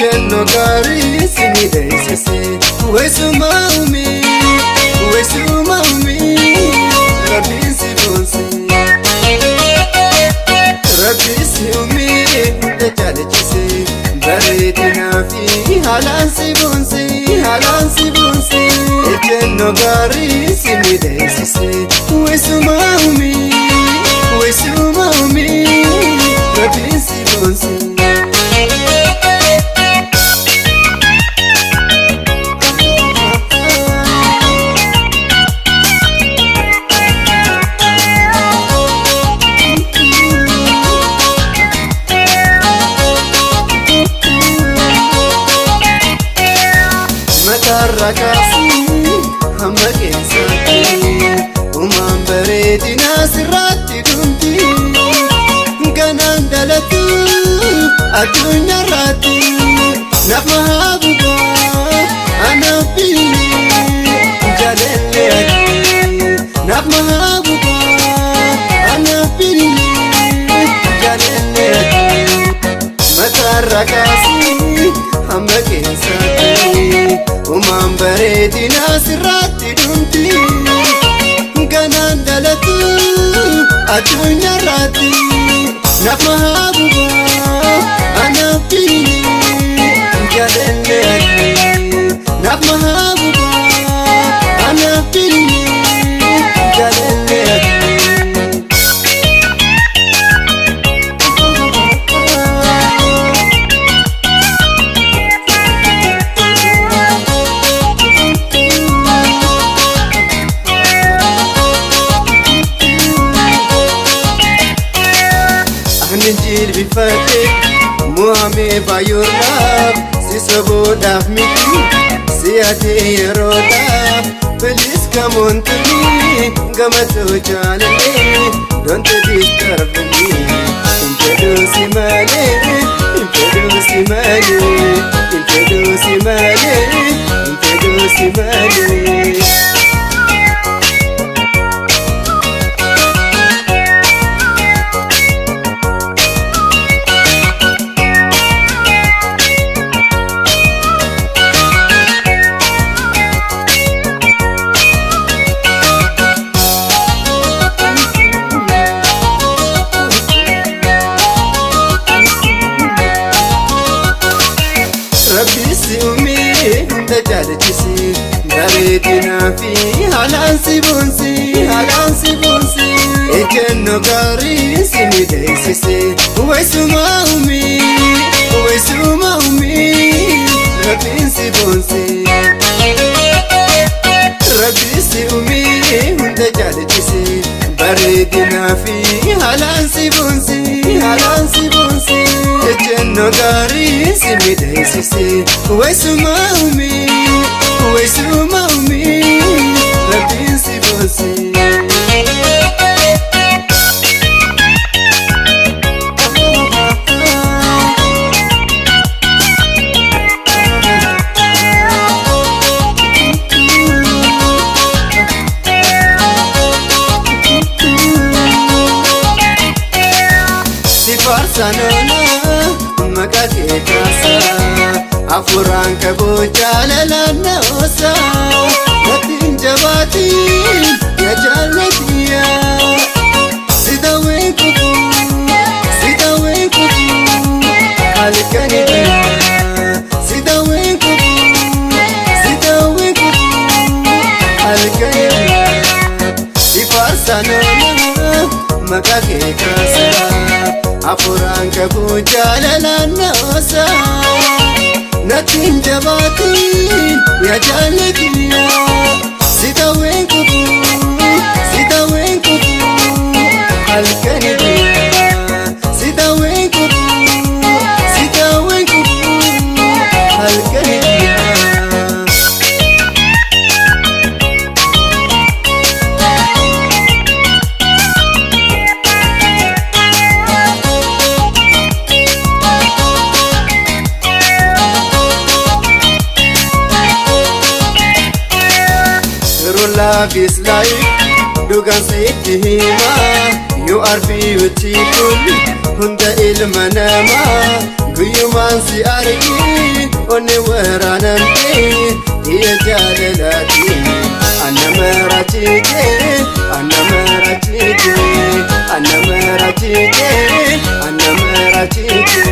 ejjenno gaarii sini deessise weessuma umii rabbiin si boonse rabbiin si umii hunda jaalachise bareedinaa fi haalaan si boonse ejjenno gaarii sini deessise weessuma umii rabbiin si boonse. Rakasi hamma keessatti uumaan bareedinaa sirratti dhumti ganaan dhalatu addunyaarratti naaf mahaabubaa anaaf biili jaalallee ati naaf mahaabubaa anaaf biili jaalallee ati mataan rakasi hamma keessatti uumaan bareedinaa sirratti dhumti ganaan dhalatu addunyaarratti naaf mahaabubaa anaaf biili jaalallee ati naaf mahaabubaa anaaf biili jaalallee ati. Ninjil bifate muame bayorab sisaboodaf miti siate yerodaf please come on to me gamato jaalale don't disturb me impedo simale rabbiin si umii hunda jaalachise bareedinaa fi haalaan si boonse ejjenno gaarii sini deessise weessuma umii rabbiin si boonse rabbiin si umii hunda jaalachise bareedinaa fi haalaan si boonse ejjenno gaarii sini deessise weessuma umii rabbiin si boonse. Sanoona maqaa kee kaasa afuraan qaboo jaalalaan na oosa wattiin jabaatiin yaa jaalladhiyaa si dawween kufu halkanidhaa si dawween kufu halkanidhaa si faarsanoona maqaa kee kaasa afuraan qaboo jaalalaan na oosa nattiin jabaatiin yaa jaalladhiyaa si dawween kufu halkanidhaa si dawween kufu halkanidhaa. Love is life, dhugaan sitti hima. You are beautiful, hunda ilma namaa guyyumaan si argi onni waraanamte iyya jaalalaati anna marachite anna marachite anna marachite anna marachite